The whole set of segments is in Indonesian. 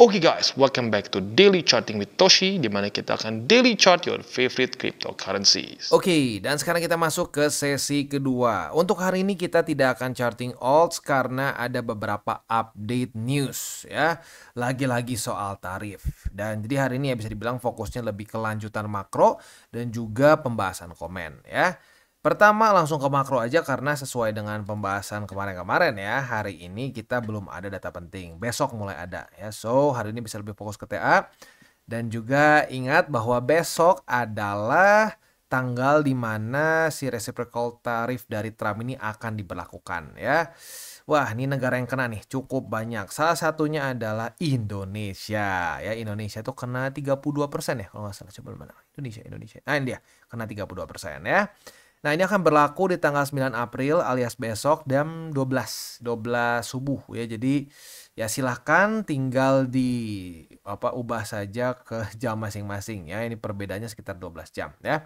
Oke guys, welcome back to Daily Charting with Toshi, di mana kita akan daily chart your favorite cryptocurrencies. Oke, dan sekarang kita masuk ke sesi kedua. Untuk hari ini kita tidak akan charting alts karena ada beberapa update news ya. Lagi-lagi soal tarif. Dan jadi hari ini ya bisa dibilang fokusnya lebih ke lanjutan makro dan juga pembahasan komen ya. Pertama langsung ke makro aja karena sesuai dengan pembahasan kemarin-kemarin ya. Hari ini kita belum ada data penting. Besok mulai ada ya. So, hari ini bisa lebih fokus ke TA. Dan juga ingat bahwa besok adalah tanggal di mana si reciprocal tarif dari Trump ini akan diberlakukan ya. Wah, ini negara yang kena nih cukup banyak. Salah satunya adalah Indonesia ya. Indonesia tuh kena 32% ya kalau nggak salah. Coba mana? Indonesia. Nah, ini dia kena 32% ya. Nah, ini akan berlaku di tanggal 9 April alias besok jam 12 subuh ya. Jadi ya silahkan tinggal ubah saja ke jam masing-masing ya. Ini perbedaannya sekitar 12 jam ya.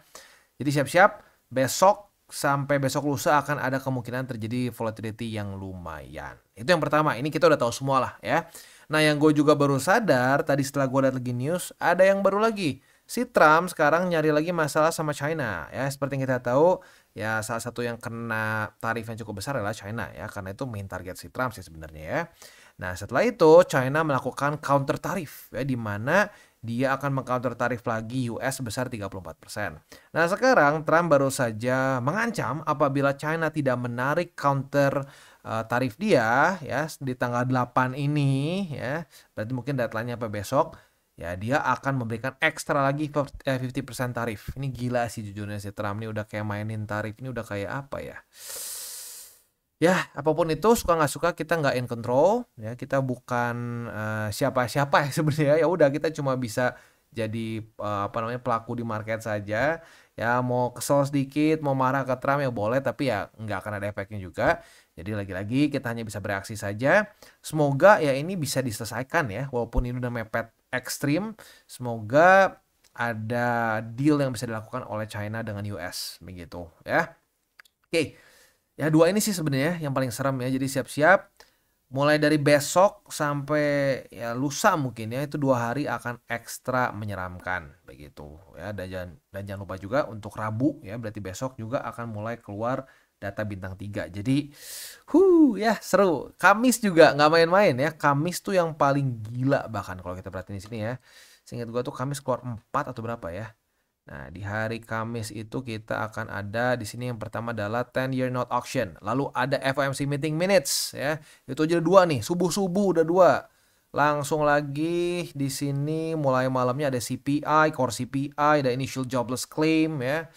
Jadi siap-siap besok sampai besok lusa akan ada kemungkinan terjadi volatility yang lumayan. Itu yang pertama, ini kita udah tahu semua lah ya. Nah, yang gue juga baru sadar tadi setelah gue lihat lagi news, ada yang baru lagi. Si Trump sekarang nyari lagi masalah sama China ya. Seperti yang kita tahu ya, salah satu yang kena tarif yang cukup besar adalah China ya, karena itu main target si Trump sih sebenarnya ya. Nah, setelah itu China melakukan counter tarif ya, di mana dia akan mengcounter tarif lagi US sebesar 34%. Nah, sekarang Trump baru saja mengancam apabila China tidak menarik counter tarif dia ya di tanggal 8 ini ya. Berarti mungkin deadline-nya apa besok. Ya, dia akan memberikan ekstra lagi 50% tarif. Ini gila sih jujurnya si Trump ini udah kayak mainin tarif ini udah kayak apa ya. Ya, apapun itu suka nggak suka kita nggak in control ya. Kita bukan siapa-siapa ya sebenarnya. Ya udah kita cuma bisa jadi pelaku di market saja. Ya mau kesel sedikit, mau marah ke Trump ya boleh, tapi ya nggak akan ada efeknya juga. Jadi lagi-lagi kita hanya bisa bereaksi saja. Semoga ya ini bisa diselesaikan ya, walaupun ini udah mepet ekstrim. Semoga ada deal yang bisa dilakukan oleh China dengan US begitu ya. Oke. Ya dua ini sih sebenarnya yang paling serem ya. Jadi siap-siap mulai dari besok sampai ya lusa mungkin ya, itu 2 hari akan ekstra menyeramkan begitu ya. Dan jangan lupa juga untuk Rabu ya, berarti besok juga akan mulai keluar data bintang 3. Jadi ya seru. Kamis juga nggak main-main ya. Kamis tuh yang paling gila bahkan kalau kita perhatiin di sini ya. Seingat gua tuh Kamis keluar 4 atau berapa ya. Nah, di hari Kamis itu kita akan ada di sini yang pertama adalah 10-year note auction. Lalu ada FOMC meeting minutes ya. Itu aja 2 nih, subuh-subuh udah 2. Langsung lagi di sini mulai malamnya ada CPI, core CPI, ada initial jobless claim ya.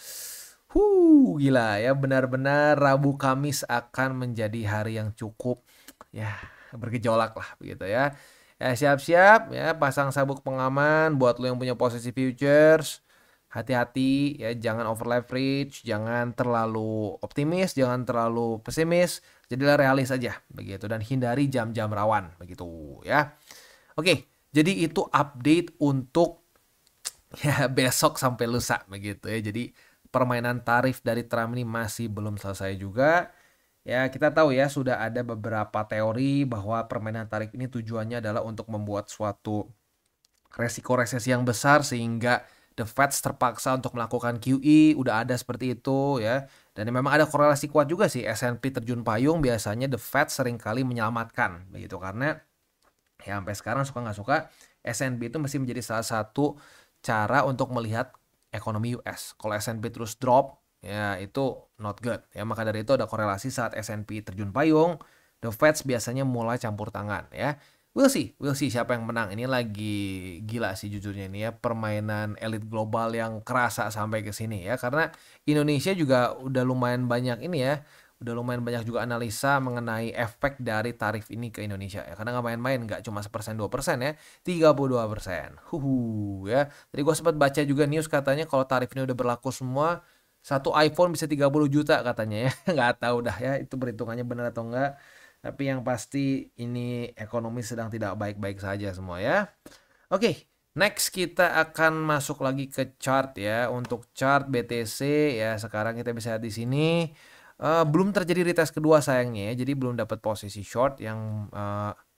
Gila ya, benar-benar Rabu Kamis akan menjadi hari yang cukup ya bergejolak lah begitu ya. Ya siap-siap ya, pasang sabuk pengaman buat lo yang punya posisi futures. Hati-hati ya, jangan over leverage, jangan terlalu optimis, jangan terlalu pesimis, jadilah realis aja begitu dan hindari jam-jam rawan begitu ya. Oke, jadi itu update untuk ya besok sampai lusa begitu ya. Jadi permainan tarif dari Trump ini masih belum selesai juga. Ya, kita tahu ya sudah ada beberapa teori bahwa permainan tarif ini tujuannya adalah untuk membuat suatu resiko resesi yang besar sehingga The Fed terpaksa untuk melakukan QE, udah ada seperti itu ya. Dan memang ada korelasi kuat juga sih, S&P terjun payung biasanya The Fed seringkali menyelamatkan begitu, karena ya sampai sekarang suka nggak suka S&P itu masih menjadi salah satu cara untuk melihat ekonomi US. Kalau S&P terus drop ya itu not good ya. Maka dari itu ada korelasi saat S&P terjun payung, The Fed biasanya mulai campur tangan ya. We'll see siapa yang menang. Ini lagi gila sih jujurnya ini ya, permainan elit global yang kerasa sampai ke sini ya. Karena Indonesia juga udah lumayan banyak ini ya, udah lumayan banyak juga analisa mengenai efek dari tarif ini ke Indonesia ya. Karena nggak main-main, nggak cuma 1% 2% ya, 32%. Ya. Tadi gue sempat baca juga news katanya kalau tarif ini udah berlaku semua, satu iPhone bisa 30 juta katanya ya. Nggak tahu dah ya itu perhitungannya benar atau enggak. Tapi yang pasti ini ekonomi sedang tidak baik-baik saja semua ya. Oke, next kita akan masuk lagi ke chart ya. Untuk chart BTC ya, sekarang kita bisa lihat di sini belum terjadi retest kedua sayangnya ya. Jadi belum dapat posisi short yang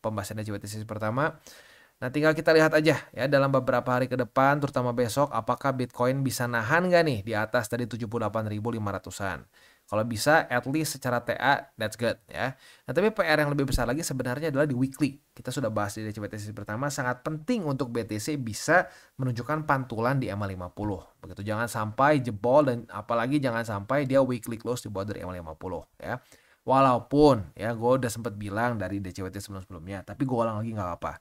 pembahasan dari BTC pertama. Nah, tinggal kita lihat aja ya dalam beberapa hari ke depan, terutama besok, apakah Bitcoin bisa nahan nggak nih di atas tadi 78.500-an. Kalau bisa, at least secara TA, that's good ya. Nah, tapi PR yang lebih besar lagi sebenarnya adalah di weekly. Kita sudah bahas di DCBTC pertama, sangat penting untuk BTC bisa menunjukkan pantulan di EMA50. Begitu, jangan sampai jebol dan apalagi jangan sampai dia weekly close di bawah dari EMA50 ya. Walaupun ya gue udah sempat bilang dari DCWT sebelum-sebelumnya, tapi gue ulang lagi nggak apa-apa.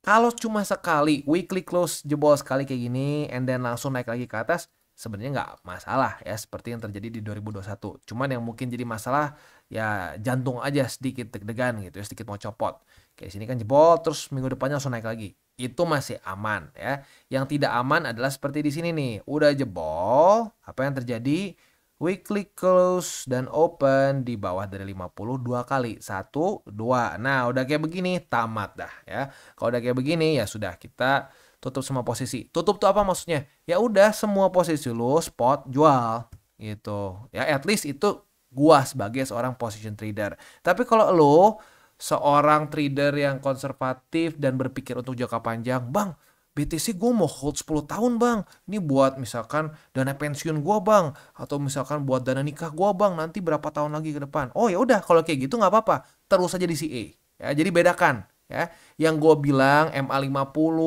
Kalau cuma sekali weekly close jebol sekali kayak gini and then langsung naik lagi ke atas, sebenarnya nggak masalah ya seperti yang terjadi di 2021. Cuman yang mungkin jadi masalah ya jantung aja sedikit deg-degan gitu ya, sedikit mau copot. Kayak sini kan jebol terus minggu depannya langsung naik lagi. Itu masih aman ya. Yang tidak aman adalah seperti di sini nih. Udah jebol, apa yang terjadi? Weekly close dan open di bawah dari 50 dua kali. 1, 2. Nah, udah kayak begini, tamat dah ya. Kalau udah kayak begini, ya sudah kita tutup semua posisi. Tutup tuh apa maksudnya? Ya udah semua posisi lu spot jual gitu. Ya at least itu gua sebagai seorang position trader. Tapi kalau lu seorang trader yang konservatif dan berpikir untuk jangka panjang, Bang, BTC gue mau hold 10 tahun bang. Ini buat misalkan dana pensiun gue bang. Atau misalkan buat dana nikah gue bang. Nanti berapa tahun lagi ke depan. Oh ya udah kalau kayak gitu nggak apa-apa. Terus aja di CA. Ya, jadi bedakan. Ya, yang gue bilang MA50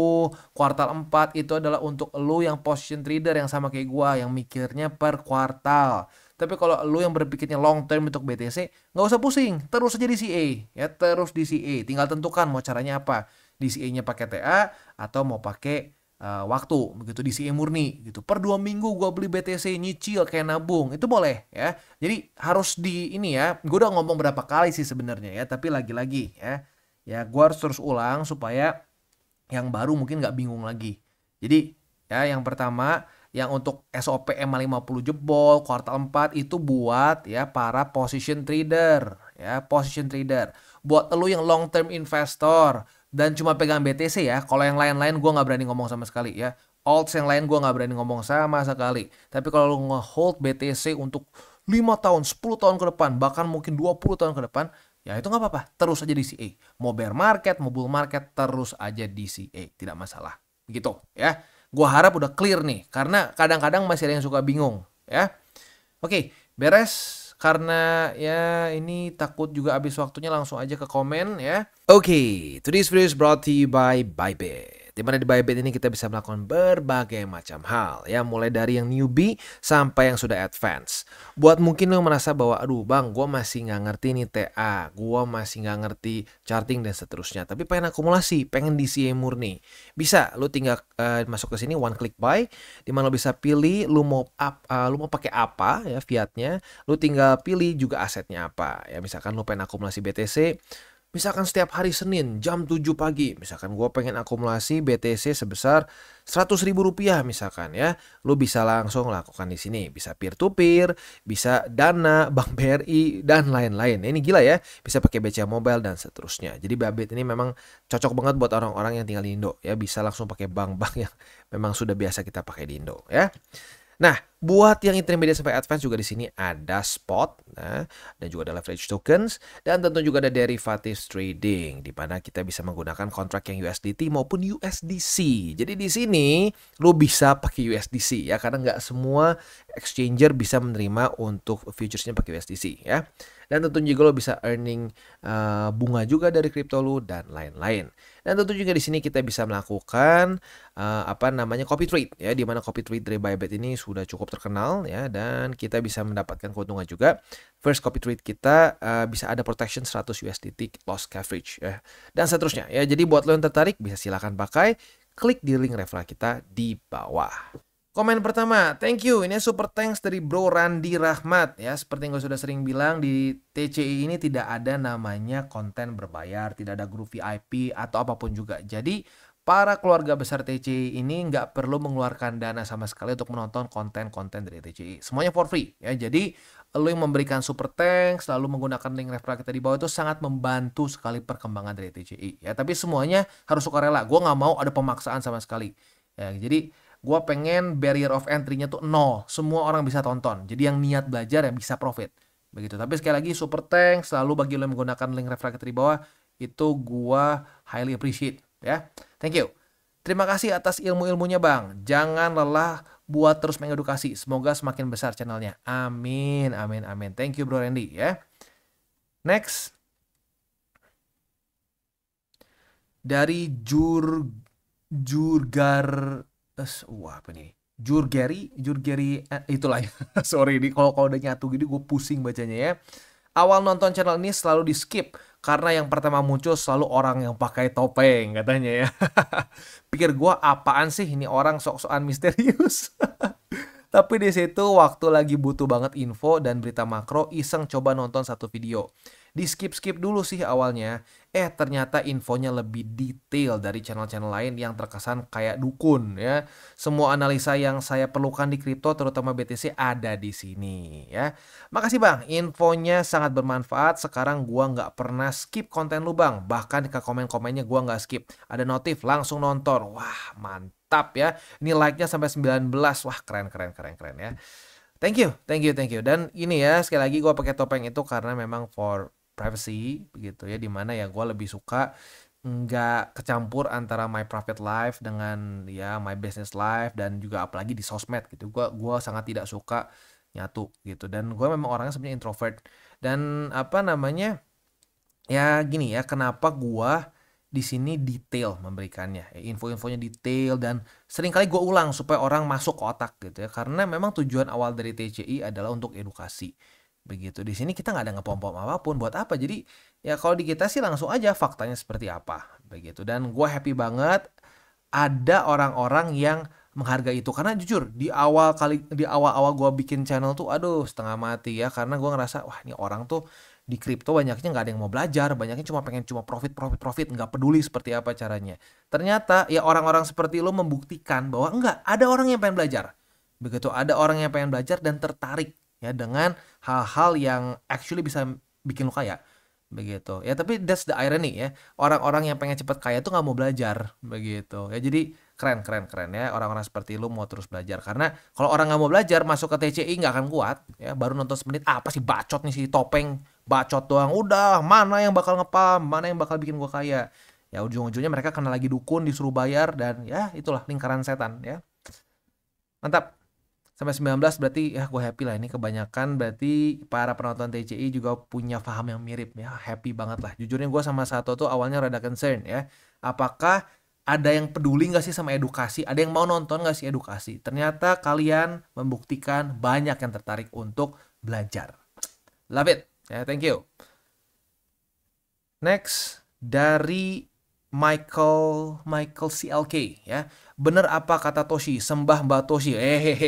kuartal 4 itu adalah untuk lu yang position trader yang sama kayak gue. Yang mikirnya per kuartal. Tapi kalau lu yang berpikirnya long term untuk BTC, nggak usah pusing. Terus aja di CA. Ya, terus di CA. Tinggal tentukan mau caranya apa. DCA-nya pakai TA atau mau pakai waktu begitu DCA murni gitu. Per 2 minggu gue beli BTC nyicil kayak nabung itu boleh ya. Jadi harus di ini ya. Gue udah ngomong berapa kali sih sebenarnya ya. Tapi lagi-lagi ya. Ya gue harus terus ulang supaya yang baru mungkin nggak bingung lagi. Jadi ya yang pertama yang untuk SOP EMA50 jebol kuartal 4 itu buat ya para position trader ya, position trader. Buat lu yang long term investor dan cuma pegang BTC ya. Kalau yang lain-lain gue nggak berani ngomong sama sekali ya. Alts yang lain gue nggak berani ngomong sama sekali. Tapi kalau lu nge-hold BTC untuk 5 tahun, 10 tahun ke depan, bahkan mungkin 20 tahun ke depan, ya itu nggak apa-apa. Terus aja di CA. Mau bear market, mau bull market, terus aja di CA. Tidak masalah. Begitu ya. Gue harap udah clear nih. Karena kadang-kadang masih ada yang suka bingung ya. Oke, beres. Karena ya ini takut juga habis waktunya, langsung aja ke komen ya. Oke, today's video is brought to you by Bybit. Dimana di Bybit ini kita bisa melakukan berbagai macam hal ya, mulai dari yang newbie sampai yang sudah advance. Buat mungkin lo merasa bahwa aduh bang, gue masih nggak ngerti nih TA, gue masih nggak ngerti charting dan seterusnya, tapi pengen akumulasi, pengen DCA murni, bisa lo tinggal masuk ke sini one click buy, dimana lo bisa pilih lo mau pakai apa ya fiatnya, lo tinggal pilih juga asetnya apa ya. Misalkan lo pengen akumulasi BTC, misalkan setiap hari Senin jam 7 pagi, misalkan gue pengen akumulasi BTC sebesar 100.000 rupiah misalkan ya, lu bisa langsung lakukan di sini. Bisa peer to peer, bisa Dana, Bank BRI dan lain-lain. Ini gila ya, bisa pakai BCA Mobile dan seterusnya. Jadi Bybit ini memang cocok banget buat orang-orang yang tinggal di Indo ya, bisa langsung pakai bank-bank yang memang sudah biasa kita pakai di Indo ya. Nah, buat yang intermediate sampai advance juga di sini ada spot, nah, dan juga ada leverage tokens, dan tentu juga ada derivatives trading, di mana kita bisa menggunakan kontrak yang USDT maupun USDC. Jadi di sini lo bisa pakai USDC ya, karena nggak semua exchanger bisa menerima untuk futuresnya pakai USDC ya. Dan tentunya juga lo bisa earning bunga juga dari kripto lo dan lain-lain. Dan tentu juga di sini kita bisa melakukan copy trade ya, di mana copy trade dari Bybit ini sudah cukup terkenal ya, dan kita bisa mendapatkan keuntungan juga. First copy trade kita bisa ada protection 100 USDT loss coverage ya, dan seterusnya ya. Jadi buat lo yang tertarik bisa silakan pakai, klik di link referral kita di bawah. Komen pertama, thank you. Ini super thanks dari Bro Randi Rahmat ya. Seperti yang gue sudah sering bilang, di TCI ini tidak ada namanya konten berbayar, tidak ada grup VIP atau apapun juga. Jadi para keluarga besar TCI ini nggak perlu mengeluarkan dana sama sekali untuk menonton konten-konten dari TCI. Semuanya for free ya. Jadi lo yang memberikan super thanks lalu menggunakan link referral kita di bawah itu sangat membantu sekali perkembangan dari TCI ya. Tapi semuanya harus sukarela. Gue nggak mau ada pemaksaan sama sekali ya. Jadi gue pengen barrier of entry-nya tuh 0. Semua orang bisa tonton. Jadi yang niat belajar yang bisa profit. Begitu. Tapi sekali lagi super thanks. Lalu bagi lo yang menggunakan link referral kita di bawah, itu gue highly appreciate. ya. Thank you. Terima kasih atas ilmu-ilmunya Bang. Jangan lelah buat terus mengedukasi. Semoga semakin besar channelnya. Amin, amin, amin. Thank you Bro Randy ya. Next. Dari Jurgar apa nih? Jurgeri itulah ya. Sorry ini kalau udah nyatu gini gue pusing bacanya ya. Awal nonton channel ini selalu di skip karena yang pertama muncul selalu orang yang pakai topeng katanya ya. Pikir gue apaan sih ini orang sok-sokan misterius. Tapi di situ waktu lagi butuh banget info dan berita makro, iseng coba nonton satu video. Di skip-skip dulu sih awalnya, ternyata infonya lebih detail dari channel-channel lain yang terkesan kayak dukun ya. Semua analisa yang saya perlukan di kripto terutama BTC ada di sini ya. Makasih Bang, infonya sangat bermanfaat. Sekarang gua nggak pernah skip konten lu Bang. Bahkan ke komen-komennya gua nggak skip. Ada notif langsung nonton. Wah, mantap ya. Ini like-nya sampai 19. Wah, keren ya. Thank you. Dan ini ya, sekali lagi gue pakai topeng itu karena memang for privacy begitu ya, dimana ya gue lebih suka nggak kecampur antara my private life dengan ya my business life, dan juga apalagi di sosmed gitu. Gue sangat tidak suka nyatu gitu, dan gue memang orangnya sebenarnya introvert. Dan apa namanya ya gini ya, kenapa gue di sini detail memberikannya, info-infonya detail dan seringkali gue ulang supaya orang masuk ke otak gitu ya, karena memang tujuan awal dari TCI adalah untuk edukasi begitu. Di sini kita nggak ada ngepom-pom apapun, buat apa? Jadi ya kalau di kita sih langsung aja faktanya seperti apa begitu. Dan gue happy banget ada orang-orang yang menghargai itu, karena jujur di awal gue bikin channel tuh aduh setengah mati ya, karena gue ngerasa wah ini orang tuh di kripto banyaknya nggak ada yang mau belajar, banyaknya cuma pengen profit, nggak peduli seperti apa caranya. Ternyata ya orang-orang seperti lo membuktikan bahwa enggak, ada orang yang pengen belajar begitu, ada orang yang pengen belajar dan tertarik ya dengan hal-hal yang actually bisa bikin lo kaya begitu ya. Tapi that's the irony ya, orang-orang yang pengen cepet kaya tuh nggak mau belajar begitu ya. Jadi keren ya orang-orang seperti lu mau terus belajar, karena kalau orang nggak mau belajar masuk ke TCI nggak akan kuat ya. Baru nonton semenit apa sih bacot nih si topeng, bacot doang udah, mana yang bakal ngepam, mana yang bakal bikin gua kaya. Ya ujung-ujungnya mereka kena lagi dukun, disuruh bayar, dan ya itulah lingkaran setan ya. Mantap. Sampai 19 berarti ya gue happy lah. Ini kebanyakan berarti para penonton TCI juga punya paham yang mirip ya. Happy banget lah. Jujurnya gue sama Sato tuh awalnya rada concern ya. Apakah ada yang peduli gak sih sama edukasi? Ada yang mau nonton gak sih edukasi? Ternyata kalian membuktikan banyak yang tertarik untuk belajar. Love it. Ya, thank you. Next dari Michael CLK ya. Bener apa kata Toshi, sembah Mbak Toshi.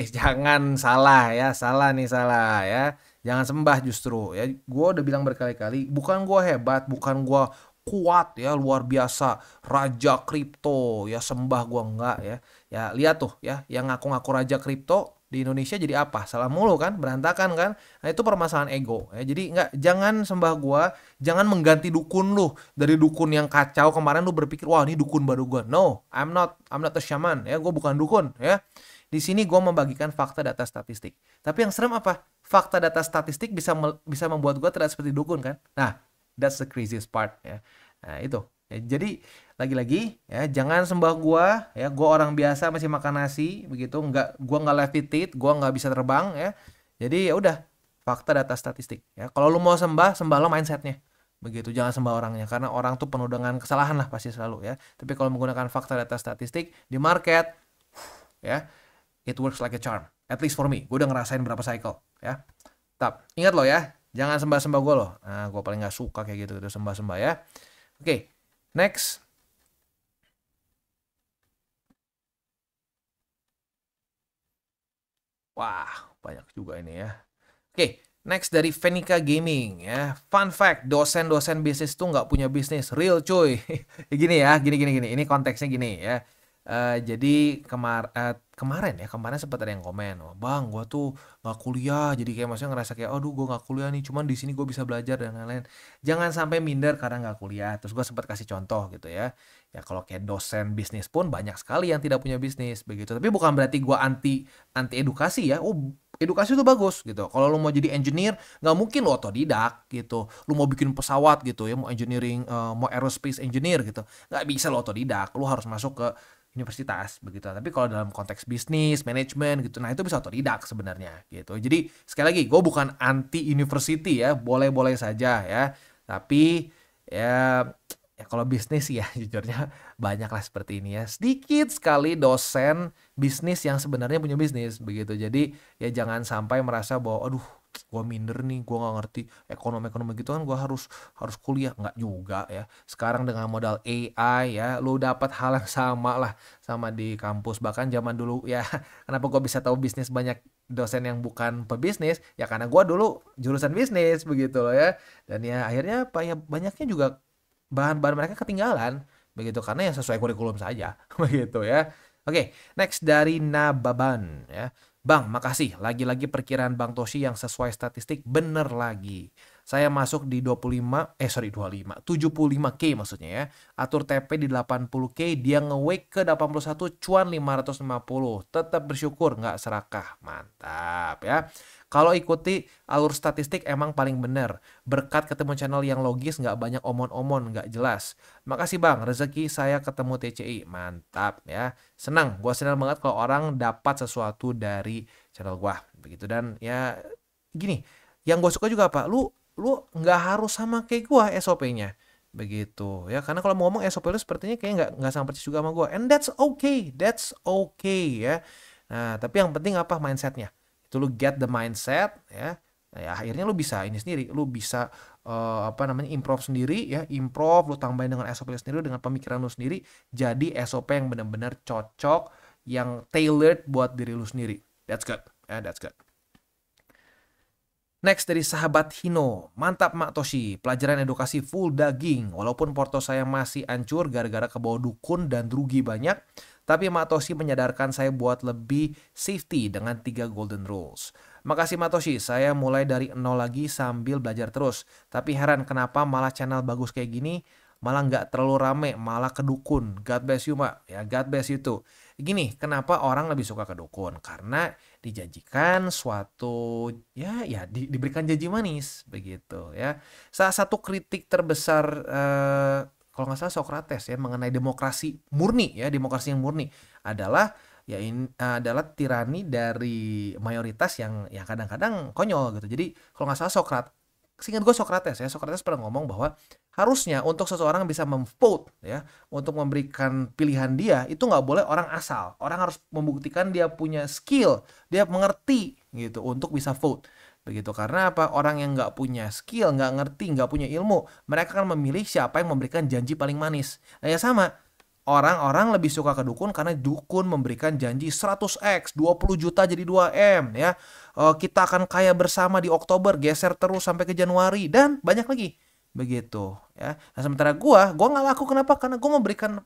Jangan salah ya, salah ya. Jangan sembah justru ya. Gue udah bilang berkali-kali, bukan gue hebat, bukan gue kuat ya, luar biasa, raja kripto ya, sembah gue enggak ya. Ya lihat tuh ya, yang ngaku-ngaku raja kripto di Indonesia jadi apa? Salah mulu kan, berantakan kan. Nah itu permasalahan ego ya. Jadi jangan sembah gue, jangan mengganti dukun lu. Dari dukun yang kacau kemarin lu berpikir wah ini dukun baru gue. No, I'm not a shaman ya, gue bukan dukun ya. Di sini gue membagikan fakta data statistik. Tapi yang serem apa? Fakta data statistik bisa membuat gue terlihat seperti dukun kan. Nah, that's the craziest part ya. Nah itu ya, jadi lagi-lagi ya jangan sembah gua ya. Gua orang biasa masih makan nasi begitu, gua nggak levitate, gua nggak bisa terbang ya. Jadi ya udah, fakta data statistik ya. Kalau lu mau sembah lo mindsetnya begitu, jangan sembah orangnya, karena orang tuh penuh dengan kesalahan lah pasti selalu ya. Tapi kalau menggunakan fakta data statistik di market ya, it works like a charm, at least for me. Gue udah ngerasain berapa cycle ya. Ingat lo ya, jangan sembah gue loh. Nah gue paling nggak suka kayak gitu sembah ya. Oke, next. Wah, banyak juga ini ya. Oke, next dari Venica Gaming ya. Fun fact, dosen-dosen bisnis tuh nggak punya bisnis. Real cuy. Gini ya, gini. Ini konteksnya gini ya. Jadi kemarin sempat ada yang komen, oh, bang, gue tuh nggak kuliah, jadi kayak maksudnya ngerasa kayak, aduh gue nggak kuliah nih, cuman di sini gue bisa belajar dan lain-lain. Jangan sampai minder karena nggak kuliah. Terus gue sempat kasih contoh gitu ya. Ya kalau kayak dosen bisnis pun banyak sekali yang tidak punya bisnis begitu. Tapi bukan berarti gue anti edukasi ya. Oh edukasi itu bagus gitu. Kalau lu mau jadi engineer, nggak mungkin lu otodidak gitu. Lu mau bikin pesawat gitu ya, mau engineering, mau aerospace engineer gitu, nggak bisa lu otodidak. Lu harus masuk ke universitas begitu. Tapi kalau dalam konteks bisnis, manajemen gitu, nah itu bisa otodidak sebenarnya gitu. Jadi sekali lagi, gue bukan anti university ya, boleh-boleh saja ya. Tapi ya kalau bisnis ya jujurnya banyak lah seperti ini ya. Sedikit sekali dosen bisnis yang sebenarnya punya bisnis begitu. Jadi ya jangan sampai merasa bahwa aduh gue minder nih, gue nggak ngerti ekonomi gitu kan, gue harus harus kuliah. Nggak juga ya. Sekarang dengan modal AI ya, lu dapat hal yang sama lah sama di kampus. Bahkan zaman dulu ya, kenapa gue bisa tahu bisnis banyak dosen yang bukan pebisnis ya, karena gue dulu jurusan bisnis begitu loh ya. Dan ya akhirnya apa ya, banyaknya juga bahan-bahan mereka ketinggalan begitu karena yang sesuai kurikulum saja begitu ya. Oke, next dari Nababan ya. Bang, makasih. Lagi-lagi perkiraan Bang Toshi yang sesuai statistik bener lagi. Saya masuk di 75K maksudnya ya. Atur TP di 80K, dia nge-wake ke 81, cuan 550. Tetap bersyukur, nggak serakah. Mantap ya. Kalau ikuti alur statistik emang paling bener. Berkat ketemu channel yang logis, nggak banyak omon-omon, nggak jelas. Makasih Bang, rezeki saya ketemu TCI. Mantap ya. Senang, gue senang banget kalau orang dapat sesuatu dari channel gue. Begitu, dan ya gini, yang gue suka juga apa? Lu nggak harus sama kayak gue SOP-nya. Begitu ya, karena kalau mau ngomong SOP lu sepertinya kayak nggak sama persis juga sama gue. And that's okay ya. Nah, tapi yang penting apa? Mindsetnya. Itu lu get the mindset ya. Nah, ya akhirnya lu bisa ini sendiri, lu bisa improve sendiri ya, improve, lu tambahin dengan SOP lu sendiri, dengan pemikiran lu sendiri, jadi SOP yang benar-benar cocok, yang tailored buat diri lu sendiri. That's good ya, that's good. Next dari sahabat Hino, mantap Mak Toshi, pelajaran edukasi full daging. Walaupun porto saya masih hancur gara-gara kebawa dukun dan rugi banyak, tapi Mak Toshi menyadarkan saya buat lebih safety dengan 3 golden rules. Makasih Mak Toshi, saya mulai dari nol lagi sambil belajar terus. Tapi heran kenapa malah channel bagus kayak gini, malah nggak terlalu rame, malah ke dukun. God bless you Mak, ya God bless you too. Gini, kenapa orang lebih suka ke dukun? Karena dijanjikan suatu diberikan janji manis begitu ya. Salah satu kritik terbesar kalau nggak salah Socrates ya mengenai demokrasi murni ya, demokrasi yang murni adalah ya ini adalah tirani dari mayoritas yang kadang-kadang konyol gitu. Jadi kalau nggak salah seingat gue Socrates pernah ngomong bahwa harusnya untuk seseorang bisa memvote ya, untuk memberikan pilihan dia, itu nggak boleh orang asal. Orang harus membuktikan dia punya skill, dia mengerti gitu untuk bisa vote. Begitu, karena apa? Orang yang nggak punya skill, nggak ngerti, nggak punya ilmu, mereka akan memilih siapa yang memberikan janji paling manis. Nah ya sama, orang-orang lebih suka ke dukun karena dukun memberikan janji 100x, 20 juta jadi 2M ya. Kita akan kaya bersama di Oktober, geser terus sampai ke Januari, dan banyak lagi. Begitu ya. Nah sementara gua nggak laku, kenapa? Karena gua memberikan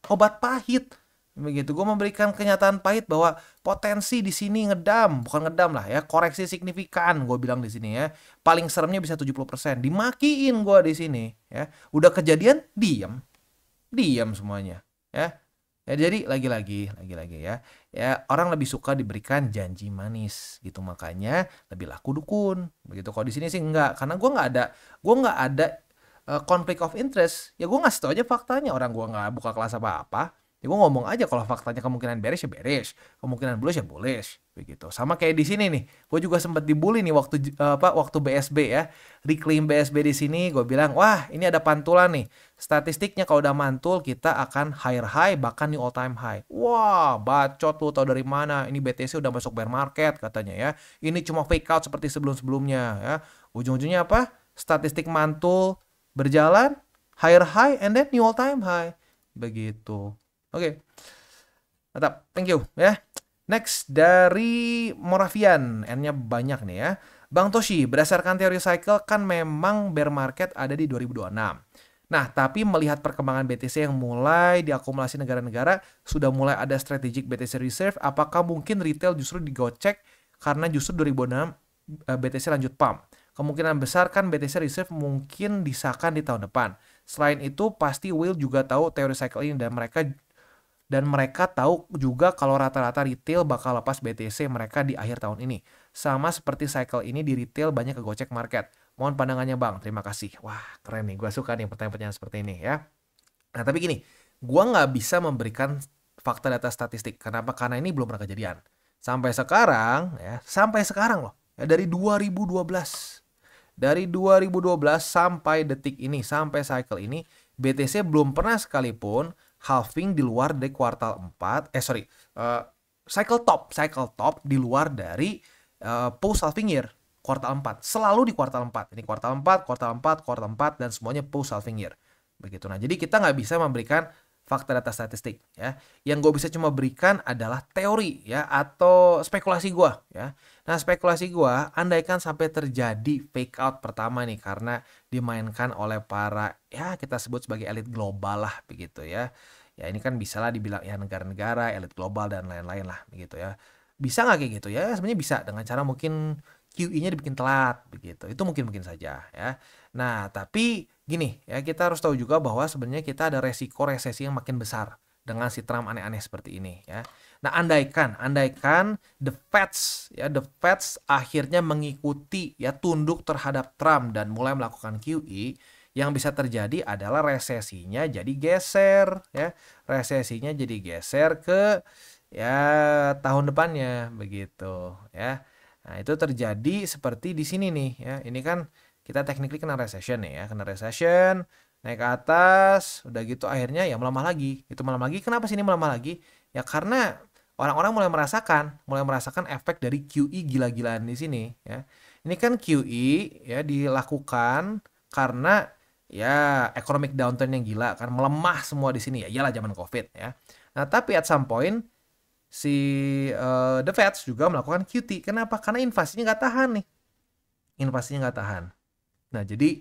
obat pahit. Begitu, gua memberikan kenyataan pahit bahwa potensi di sini bukan ngedam lah ya, koreksi signifikan gua bilang di sini ya. Paling seremnya bisa 70%. Dimakiin gua di sini ya. Udah kejadian diam semuanya ya. Ya jadi lagi-lagi ya orang lebih suka diberikan janji manis gitu, makanya lebih laku dukun begitu. Kalau di sini sih enggak, karena gue nggak ada conflict of interest ya. Gue ngasih tau aja faktanya, orang gue nggak buka kelas apa-apa ya. Gue ngomong aja kalau faktanya kemungkinan beres ya beres, kemungkinan bullish ya bullish begitu. Sama kayak di sini nih, gue juga sempat dibully nih waktu BSB ya, reclaim BSB di sini. Gue bilang wah ini ada pantulan nih, statistiknya kalau udah mantul kita akan higher high, bahkan new all time high. Wah bacot, lu tau dari mana? Ini BTC udah masuk bear market katanya ya, ini cuma fake out seperti sebelum-sebelumnya ya. Ujung-ujungnya apa? Statistik mantul, berjalan, higher high and then new all time high begitu. Oke. Mantap, thank you ya. Next dari Moravian, N-nya banyak nih ya. Bang Toshi, berdasarkan teori cycle kan memang bear market ada di 2026. Nah, tapi melihat perkembangan BTC yang mulai diakumulasi negara-negara, sudah mulai ada strategic BTC reserve, apakah mungkin retail justru digocek karena justru 2006 BTC lanjut pump? Kemungkinan besar kan BTC reserve mungkin disahkan di tahun depan. Selain itu, pasti Will juga tahu teori cycle ini, dan mereka tahu juga kalau rata-rata retail bakal lepas BTC mereka di akhir tahun ini. sama seperti cycle ini di retail banyak kegocek market. Mohon pandangannya Bang, terima kasih. Wah keren nih, gue suka nih pertanyaan-pertanyaan seperti ini ya. Nah tapi gini, gue nggak bisa memberikan fakta data statistik. Kenapa? Karena ini belum pernah kejadian. Sampai sekarang loh, ya, dari 2012. Dari 2012 sampai detik ini, sampai cycle ini, BTC belum pernah sekalipun halving di luar dari kuartal 4, cycle top di luar dari post halving year, kuartal 4. Selalu di kuartal 4. Ini kuartal 4, kuartal 4, dan semuanya post halving year. Begitu. Nah, jadi kita nggak bisa memberikan fakta data statistik ya. Yang gue bisa cuma berikan adalah teori ya atau spekulasi gue ya. Nah spekulasi gue, andaikan sampai terjadi fake out pertama nih karena dimainkan oleh para ya kita sebut sebagai elit global lah begitu ya. Ya ini kan bisa lah dibilang ya negara-negara, elit global dan lain-lain lah begitu ya. Bisa nggak kayak gitu ya? Sebenarnya bisa dengan cara mungkin QE-nya dibikin telat begitu. Itu mungkin saja ya. Nah, tapi gini ya, kita harus tahu juga bahwa sebenarnya kita ada resiko resesi yang makin besar dengan si Trump aneh-aneh seperti ini ya. Nah, andaikan the Feds akhirnya mengikuti ya tunduk terhadap Trump dan mulai melakukan QE, yang bisa terjadi adalah resesinya jadi geser ya. Resesinya jadi geser ke ya tahun depannya begitu ya. Nah, itu terjadi seperti di sini nih ya. Ini kan kita technically kena recession ya, kena recession, naik ke atas, udah gitu akhirnya ya melemah lagi. Itu melemah lagi. Kenapa sih ini melemah lagi? Ya karena orang-orang mulai merasakan efek dari QE gila-gilaan di sini ya. Ini kan QE ya dilakukan karena ya economic downturn yang gila kan, melemah semua di sini ya. Iyalah zaman Covid ya. Nah, tapi at some point si The Feds juga melakukan QT. Kenapa? Karena inflasinya nggak tahan nih. Inflasinya nggak tahan. Nah, jadi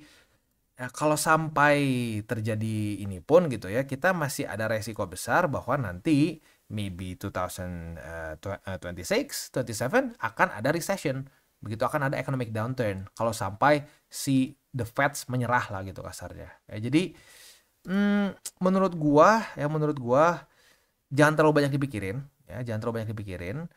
ya, kalau sampai terjadi ini pun gitu ya, kita masih ada resiko besar bahwa nanti maybe 2026, 27 akan ada recession. Begitu akan ada economic downturn. Kalau sampai si The Feds menyerah lah gitu kasarnya. Ya, jadi menurut gua jangan terlalu banyak dipikirin. Ya, jangan terlalu banyak dipikirin.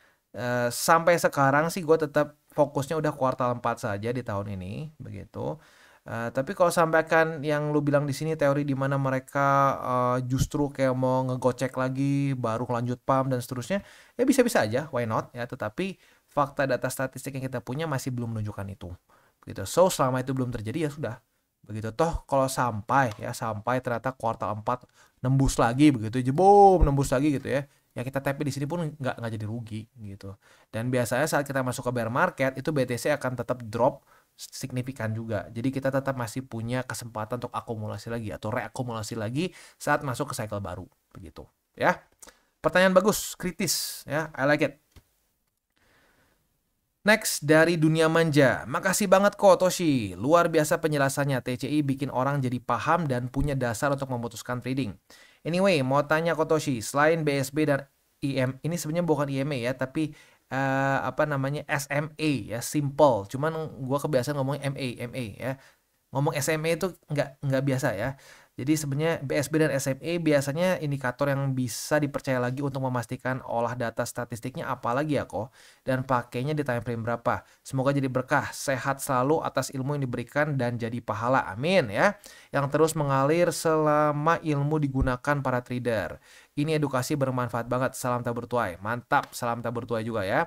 Sampai sekarang sih gue tetap fokusnya udah kuartal 4 saja di tahun ini begitu. Tapi kalau sampaikan yang lu bilang di sini teori di mana mereka justru kayak mau ngegocek lagi baru lanjut pump dan seterusnya, ya bisa-bisa aja, why not ya. Tetapi fakta data statistik yang kita punya masih belum menunjukkan itu begitu. So selama itu belum terjadi ya sudah begitu. Toh kalau sampai ternyata kuartal 4 nembus lagi begitu, jebom nembus lagi gitu ya. Ya kita TP di sini pun nggak jadi rugi gitu. Dan biasanya saat kita masuk ke bear market itu BTC akan tetap drop signifikan juga. Jadi kita tetap masih punya kesempatan untuk akumulasi lagi atau reakumulasi lagi saat masuk ke cycle baru begitu ya. Pertanyaan bagus, kritis ya. I like it. Next dari Dunia Manja. Makasih banget kok Toshi. Luar biasa penjelasannya. TCI bikin orang jadi paham dan punya dasar untuk memutuskan trading. Anyway, mau tanya kok Toshi, selain BSB dan IM, ini sebenarnya bukan IMA ya, tapi SMA ya, simple. Cuman gua kebiasaan ngomong MA ya. Ngomong SMA itu nggak biasa ya. Jadi sebenarnya BSB dan SMA biasanya indikator yang bisa dipercaya lagi untuk memastikan olah data statistiknya apalagi ya kok, dan pakainya di time frame berapa. Semoga jadi berkah, sehat selalu atas ilmu yang diberikan dan jadi pahala, amin ya. Yang terus mengalir selama ilmu digunakan para trader. Ini edukasi bermanfaat banget, salam tabur tuai. Mantap, salam tabur tuai juga ya.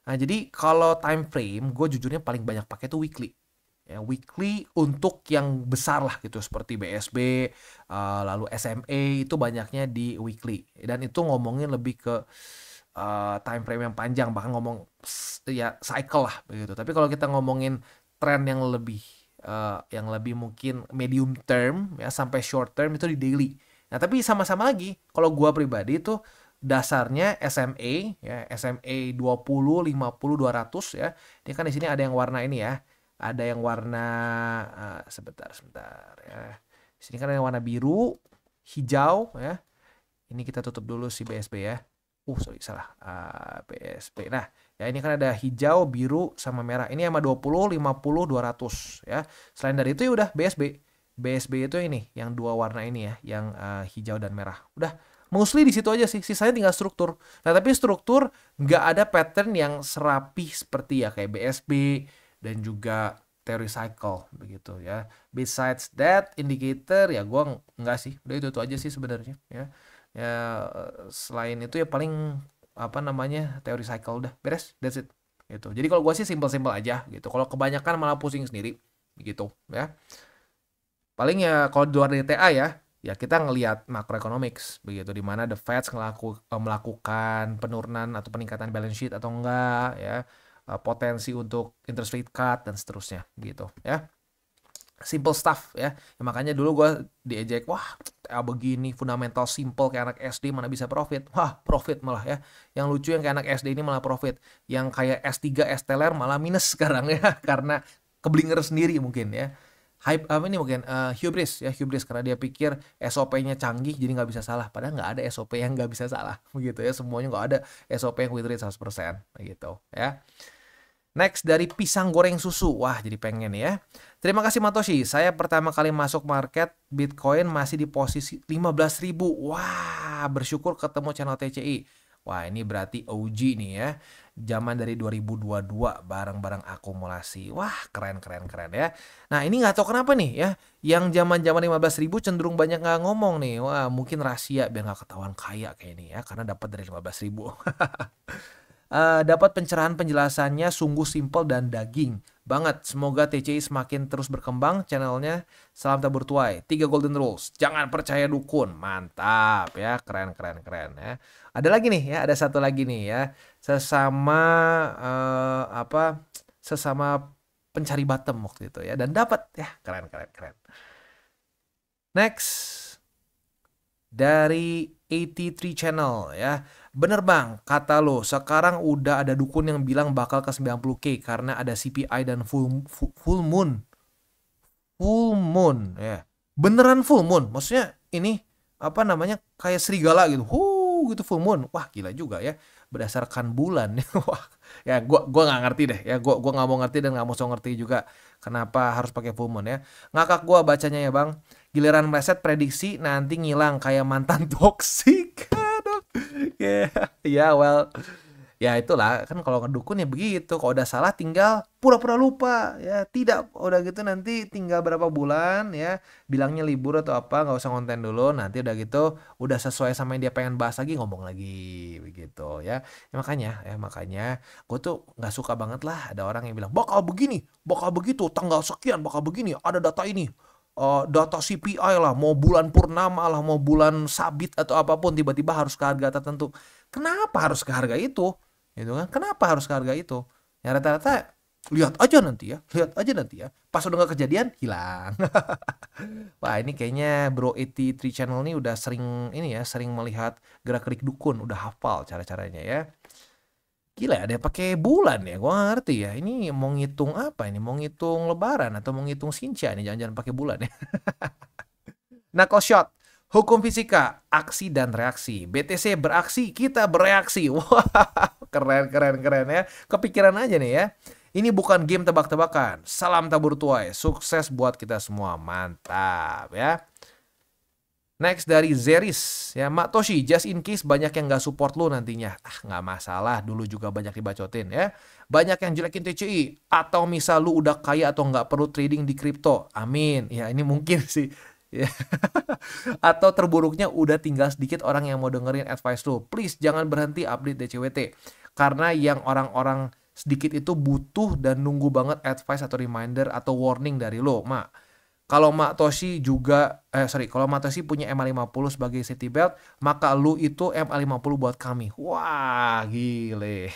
Nah jadi kalau time frame, gue jujurnya paling banyak pakai tuh weekly. Ya, weekly untuk yang besar lah gitu seperti BSB, lalu SMA itu banyaknya di weekly dan itu ngomongin lebih ke time frame yang panjang, bahkan ngomong ya cycle lah begitu. Tapi kalau kita ngomongin tren yang lebih mungkin medium term ya sampai short term itu di daily. Nah tapi sama-sama lagi kalau gua pribadi itu dasarnya SMA ya, SMA 20, 50, 200 ya. Ini kan di sini ada yang warna ini ya. Ada yang warna sebentar ya. Di sini kan ada yang warna biru, hijau ya. Ini kita tutup dulu si BSB ya. Salah. BSB. Nah, ya ini kan ada hijau, biru sama merah. Ini sama 20, 50, 200 ya. Selain dari itu ya udah BSB. BSB itu ini yang dua warna ini ya, yang hijau dan merah. Udah Mostly di situ aja sih, sisanya tinggal struktur. Nah, tapi struktur nggak ada pattern yang serapi seperti ya kayak BSB dan juga teori cycle begitu ya. Besides that indicator ya gua nggak sih, udah itu aja sih sebenarnya ya. Ya selain itu ya paling apa namanya teori cycle udah beres, that's it gitu. Jadi kalau gua sih simple-simple aja gitu. Kalau kebanyakan malah pusing sendiri gitu ya. Paling ya kalau di luar dari TA ya kita ngelihat macroeconomics begitu di mana the Fed melakukan penurunan atau peningkatan balance sheet atau enggak ya, potensi untuk interest rate cut dan seterusnya gitu ya. Simple stuff ya. Makanya dulu gue diejek, wah begini fundamental simple kayak anak SD mana bisa profit. Wah profit malah ya. Yang lucu yang kayak anak SD ini malah profit. Yang kayak S3 STLR malah minus sekarang ya. Karena keblinger sendiri mungkin ya. Hype apa ini mungkin hubris karena dia pikir SOP-nya canggih jadi nggak bisa salah, padahal nggak ada SOP yang nggak bisa salah begitu ya, semuanya nggak ada SOP yang win rate 100% begitu ya. Next dari pisang goreng susu, wah jadi pengen ya. Terima kasih Matoshi, saya pertama kali masuk market Bitcoin masih di posisi 15.000. Wah bersyukur ketemu channel TCI. Wah ini berarti OG nih ya. Zaman dari 2022 bareng-bareng akumulasi. Wah keren ya. Nah ini nggak tahu kenapa nih ya. Yang zaman-zaman 15.000 cenderung banyak nggak ngomong nih. Wah mungkin rahasia biar nggak ketahuan kaya kayak ini ya. Karena dapat dari 15.000. Dapat pencerahan penjelasannya sungguh simpel dan daging banget. Semoga TCI semakin terus berkembang channelnya. Salam tabur tuai. 3 golden rules. Jangan percaya dukun. Mantap ya. Keren ya. Ada lagi nih ya. Ada satu lagi nih ya. Sesama sesama pencari bottom waktu itu ya. Dan dapat ya. Keren. Next. Dari 83 channel ya. Bener bang, kata lo, sekarang udah ada dukun yang bilang bakal ke 90k karena ada CPI dan full moon. Full moon ya. Beneran full moon. Maksudnya ini apa namanya kayak serigala gitu. Gitu full moon. Wah, gila juga ya. Berdasarkan bulan. Wah, ya gua nggak ngerti deh ya. Gua nggak mau ngerti dan nggak mau ngerti juga kenapa harus pakai full moon ya. Ngakak gua bacanya ya, Bang. Giliran meleset prediksi nanti ngilang kayak mantan toksik. Ya well ya itulah kan kalau ngedukun ya begitu, kalau udah salah tinggal pura-pura lupa ya, tidak udah gitu nanti tinggal berapa bulan ya bilangnya libur atau apa nggak usah konten dulu, nanti udah gitu udah sesuai sama yang dia pengen bahas lagi ngomong lagi begitu ya, makanya gue tuh nggak suka banget lah ada orang yang bilang bakal begini bakal begitu tanggal sekian bakal begini ada data ini. Data CPI lah, mau bulan purnama lah, mau bulan sabit atau apapun tiba-tiba harus ke harga tertentu. Kenapa harus ke harga itu? Gitu kan? Kenapa harus ke harga itu? Ya rata-rata lihat aja nanti ya. Pas udah nggak kejadian hilang. Wah ini kayaknya Bro 83 channel ini udah sering melihat gerak-gerik dukun, udah hafal cara-caranya ya. Gila ada pakai bulan ya, gua gak ngerti ya. Ini mau ngitung apa ini? Mau ngitung lebaran atau mau ngitung Sincia nih? Jangan-jangan pakai bulan ya. Knuckle shot. Hukum fisika, aksi dan reaksi. BTC beraksi, kita bereaksi. Wah, keren ya. Kepikiran aja nih ya. Ini bukan game tebak-tebakan. Salam tabur tuai. Sukses buat kita semua. Mantap ya. Next dari Zeris ya, Mak Toshi, just in case banyak yang nggak support lu nantinya. Nggak masalah, dulu juga banyak dibacotin ya. Banyak yang jelekin TCI, atau misal lu udah kaya atau nggak perlu trading di kripto. Amin. Ya ini mungkin sih. Ya. Atau terburuknya udah tinggal sedikit orang yang mau dengerin advice lu. Please jangan berhenti update DCWT. Karena yang orang-orang sedikit itu butuh dan nunggu banget advice atau reminder atau warning dari lo, Mak. Kalau Mak Toshi punya MA50 sebagai safety belt, maka lu itu MA50 buat kami. Wah, gile.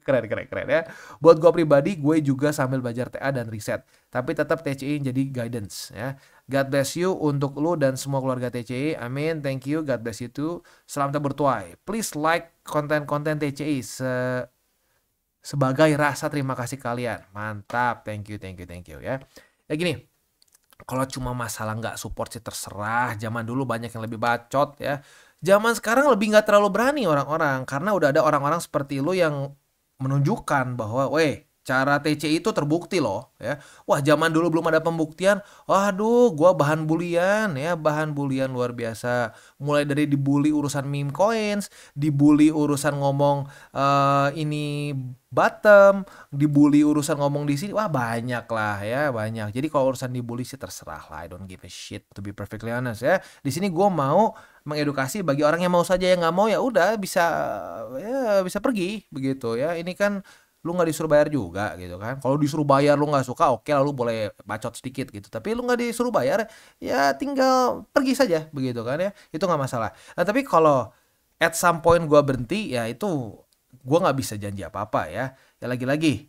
Keren ya. Buat gue pribadi, gue juga sambil belajar TA dan riset. Tapi tetap TCI jadi guidance ya. God bless you untuk lu dan semua keluarga TCI. Amin. Thank you. God bless you too. Salam tabur tuai. Please like konten-konten TCI sebagai rasa terima kasih kalian. Mantap. Thank you ya. Ya gini. Kalau cuma masalah nggak support sih terserah. Zaman dulu banyak yang lebih bacot ya. Zaman sekarang lebih nggak terlalu berani orang-orang. Karena udah ada orang-orang seperti lu yang menunjukkan bahwa, Secara TCI itu terbukti loh ya. Wah, zaman dulu belum ada pembuktian. Waduh, gua bahan bulian ya, bahan bulian luar biasa. Mulai dari dibully urusan meme coins, dibully urusan ngomong ini bottom, dibully urusan ngomong di sini. Wah, banyak lah ya, banyak. Jadi kalau urusan dibully sih terserah lah. I don't give a shit to be perfectly honest ya. Di sini gua mau mengedukasi bagi orang yang mau saja, yang nggak mau ya udah bisa pergi begitu ya. Ini kan lu nggak disuruh bayar juga gitu kan. Kalau disuruh bayar lu nggak suka, oke lalu boleh bacot sedikit gitu. Tapi lu nggak disuruh bayar, ya tinggal pergi saja begitu kan ya. Itu nggak masalah. Nah tapi kalau at some point gua berhenti, ya itu gua nggak bisa janji apa-apa ya. Ya lagi-lagi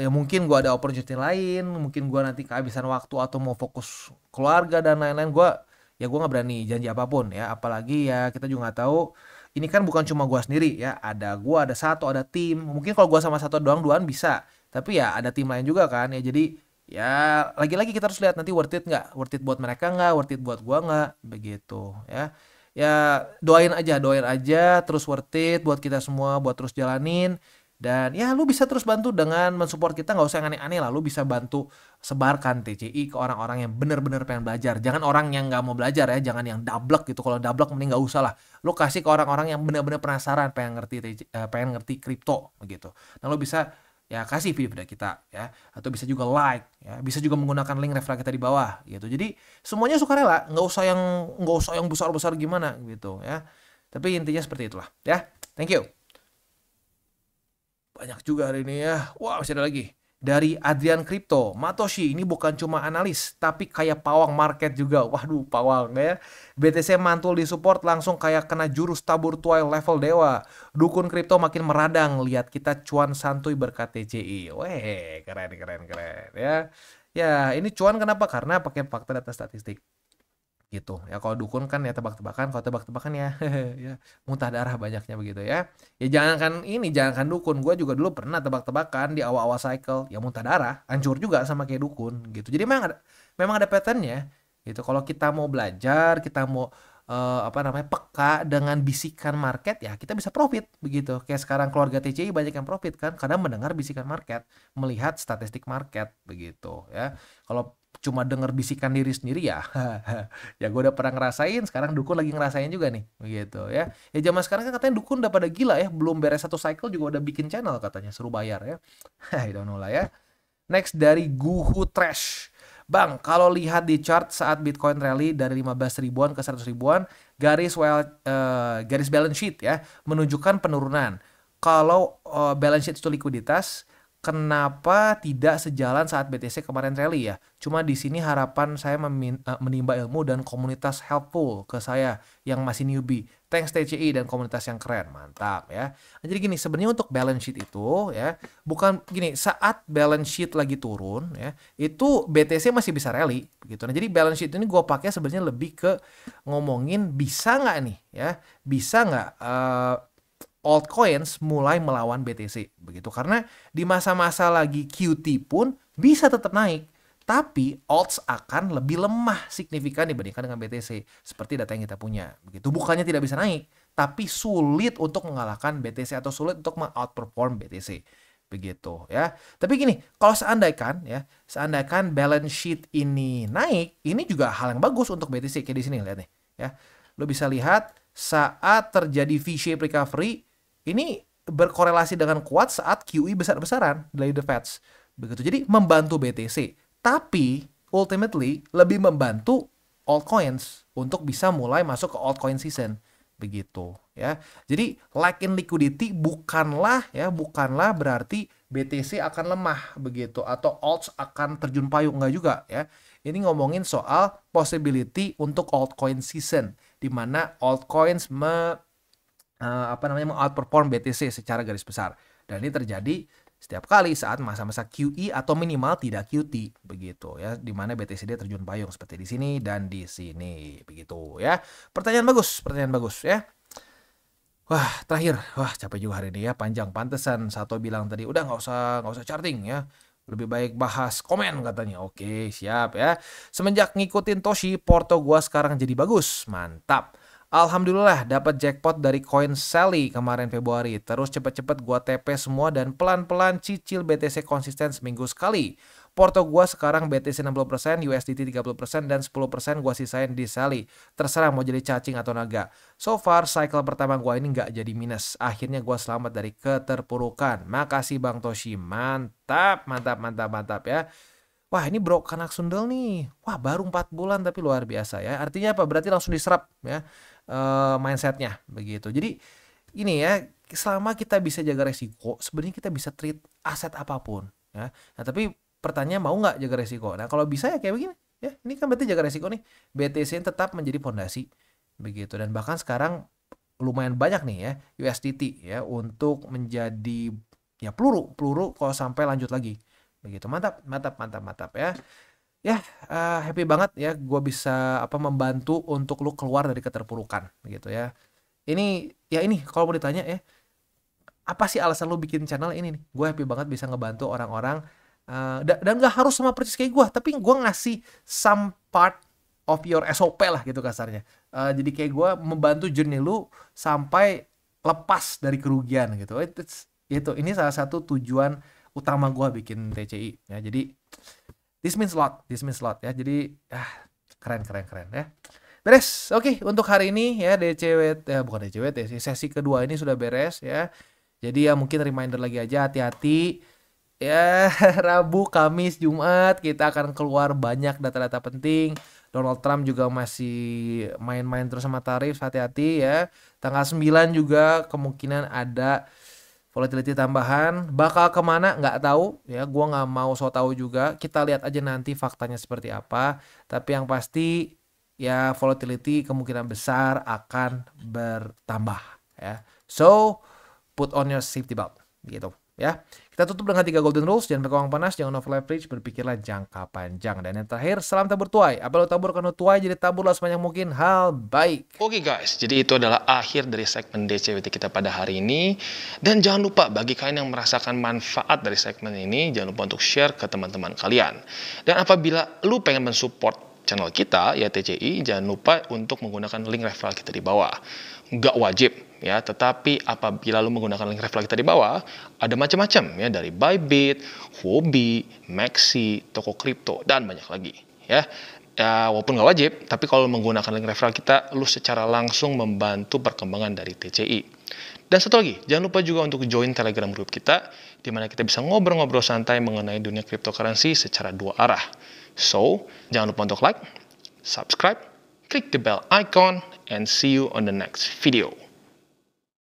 ya mungkin gua ada opportunity lain, mungkin gua nanti kehabisan waktu atau mau fokus keluarga dan lain-lain. Gua nggak berani janji apapun ya. Apalagi ya kita juga nggak tahu, ini kan bukan cuma gua sendiri ya, ada satu, ada tim. Mungkin kalau gua sama satu doang duaan bisa, tapi ya ada tim lain juga kan ya. Jadi ya lagi-lagi kita harus lihat nanti worth it nggak, worth it buat mereka nggak, worth it buat gua nggak, begitu ya. Ya doain aja terus worth it buat kita semua, buat terus jalanin. Dan ya lu bisa terus bantu dengan mensupport kita, nggak usah yang aneh-aneh lah. Lu bisa bantu sebarkan TCI ke orang-orang yang bener-bener pengen belajar. Jangan orang yang nggak mau belajar ya, jangan yang dablek gitu. Kalau dablek mending nggak usah lah. Lu kasih ke orang-orang yang bener-bener penasaran, pengen ngerti kripto begitu. Nah lu bisa ya kasih video kita ya, atau bisa juga like ya, bisa juga menggunakan link referral kita di bawah gitu. Jadi semuanya sukarela, nggak usah yang besar-besar gimana gitu ya. Tapi intinya seperti itulah ya. Thank you. Banyak juga hari ini ya. Wah, masih ada lagi. Dari Adrian Crypto, Matoshi ini bukan cuma analis, tapi kayak pawang market juga. Waduh, pawang ya. BTC mantul di support langsung kayak kena jurus tabur tuai level dewa. Dukun kripto makin meradang, lihat kita cuan santuy berkat TCI. Weh, keren ya. Ya, ini cuan kenapa? Karena pakai fakta data statistik. Gitu ya. Kalau dukun kan ya tebak-tebakan, kalau tebak-tebakan ya ya muntah darah banyaknya begitu ya. Ya jangankan dukun, gue juga dulu pernah tebak-tebakan di awal-awal cycle, ya muntah darah, hancur juga sama kayak dukun gitu. Jadi memang ada patternnya gitu. Kalau kita mau belajar, kita mau peka dengan bisikan market, ya kita bisa profit begitu. Kayak sekarang keluarga TCI banyak yang profit kan karena mendengar bisikan market, melihat statistik market begitu ya. Kalau cuma denger bisikan diri sendiri ya ya gue udah pernah ngerasain, sekarang dukun lagi ngerasain juga nih begitu ya. Ya zaman sekarang kan katanya dukun udah pada gila ya, belum beres satu cycle juga udah bikin channel katanya, suruh bayar ya. I don't know lah ya. Next dari Guhu Trash. Bang, kalau lihat di chart saat Bitcoin rally dari 15 ribuan ke 100 ribuan, garis balance sheet ya menunjukkan penurunan. Kalau balance sheet itu likuiditas, kenapa tidak sejalan saat BTC kemarin rally ya? Cuma di sini harapan saya menimba ilmu dan komunitas helpful ke saya yang masih newbie. Thanks TCI dan komunitas yang keren, mantap ya. Nah, jadi gini, sebenarnya untuk balance sheet itu ya, bukan gini, saat balance sheet lagi turun ya, itu BTC masih bisa rally begitu. Nah, jadi balance sheet ini gue pakai sebenarnya lebih ke ngomongin bisa nggak nih ya, bisa nggak altcoins mulai melawan BTC begitu, karena di masa-masa lagi QT pun bisa tetap naik, tapi alts akan lebih lemah signifikan dibandingkan dengan BTC seperti data yang kita punya begitu. Bukannya tidak bisa naik, tapi sulit untuk mengalahkan BTC atau sulit untuk outperform BTC begitu ya. Tapi gini, kalau seandaikan balance sheet ini naik, ini juga hal yang bagus untuk BTC. Kayak di sini lihat nih ya, lo bisa lihat saat terjadi V-shape recovery ini berkorelasi dengan kuat saat QE besar-besaran dari the Feds begitu. Jadi membantu BTC, tapi ultimately lebih membantu altcoins untuk bisa mulai masuk ke altcoin season begitu ya. Jadi lack in liquidity bukanlah berarti BTC akan lemah begitu atau alts akan terjun payung, enggak juga ya. Ini ngomongin soal possibility untuk altcoin season di mana altcoins outperform BTC secara garis besar, dan ini terjadi setiap kali saat masa-masa QE atau minimal tidak QT begitu ya, di mana BTC dia terjun payung seperti di sini dan di sini begitu ya. Pertanyaan bagus ya. Terakhir, capek juga hari ini ya, panjang. Pantesan Sato bilang tadi udah nggak usah charting ya, lebih baik bahas komen katanya. Oke, siap ya. Semenjak ngikutin Toshi, porto gua sekarang jadi bagus, mantap. Alhamdulillah dapat jackpot dari Coin Sally kemarin Februari. Terus cepet-cepet gua TP semua dan pelan-pelan cicil BTC konsisten seminggu sekali. Porto gua sekarang BTC 60%, USDT 30%, dan 10% gua sisain di Sally. Terserah mau jadi cacing atau naga. So far, cycle pertama gua ini nggak jadi minus. Akhirnya gua selamat dari keterpurukan. Makasih Bang Toshi. Mantap, mantap, mantap, mantap ya. Wah ini bro anak sundel nih. Wah baru 4 bulan tapi luar biasa ya. Artinya apa? Berarti langsung diserap ya mindsetnya begitu. Jadi ini ya, selama kita bisa jaga resiko, sebenarnya kita bisa treat aset apapun ya. Nah tapi pertanyaan mau nggak jaga resiko? Nah kalau bisa ya kayak begini ya. Ini kan berarti jaga resiko nih. BTC tetap menjadi fondasi begitu, dan bahkan sekarang lumayan banyak nih ya USDT ya untuk menjadi ya peluru kalau sampai lanjut lagi begitu. Mantap, mantap, mantap, mantap ya. Ya, happy banget ya gue bisa membantu untuk lu keluar dari keterpurukan gitu ya. Ini kalau mau ditanya ya, apa sih alasan lu bikin channel ini nih? Gue happy banget bisa ngebantu orang-orang dan gak harus sama persis kayak gue, tapi gue ngasih some part of your SOP lah gitu kasarnya. Jadi kayak gue membantu journey lu sampai lepas dari kerugian gitu. Ini salah satu tujuan utama gue bikin TCI ya. Jadi this means a lot ya. Jadi keren ya. Beres. Oke, untuk hari ini ya bukan DCWT sih. Sesi kedua ini sudah beres ya. Jadi ya mungkin reminder lagi aja, hati-hati ya. Rabu, Kamis, Jumat kita akan keluar banyak data-data penting. Donald Trump juga masih main-main terus sama tarif, hati-hati ya. Tanggal 9 juga kemungkinan ada volatility tambahan. Bakal kemana nggak tahu ya, gua nggak mau so tahu juga. Kita lihat aja nanti faktanya seperti apa. Tapi yang pasti ya volatility kemungkinan besar akan bertambah ya. So put on your safety belt gitu ya. Kita tutup dengan 3 golden rules. Jangan berkeuangan panas, jangan over leverage, berpikirlah jangka panjang. Dan yang terakhir, salam tabur tuai. Apa lo tabur kan lo tuai, jadi taburlah sebanyak mungkin hal baik. Oke guys, jadi itu adalah akhir dari segmen DCWT kita pada hari ini. Dan jangan lupa bagi kalian yang merasakan manfaat dari segmen ini, jangan lupa untuk share ke teman-teman kalian. Dan apabila lu pengen mensupport channel kita, ya TCI, jangan lupa untuk menggunakan link referral kita di bawah. Nggak wajib ya, tetapi apabila lu menggunakan link referral kita di bawah, ada macam-macam ya, dari Bybit, Huobi, Maxi, toko kripto, dan banyak lagi ya. Ya, walaupun nggak wajib, tapi kalau menggunakan link referral kita, lu secara langsung membantu perkembangan dari TCI. Dan satu lagi, jangan lupa juga untuk join Telegram group kita, di mana kita bisa ngobrol-ngobrol santai mengenai dunia cryptocurrency secara 2 arah. So, jangan lupa untuk like, subscribe, click the bell icon, and see you on the next video.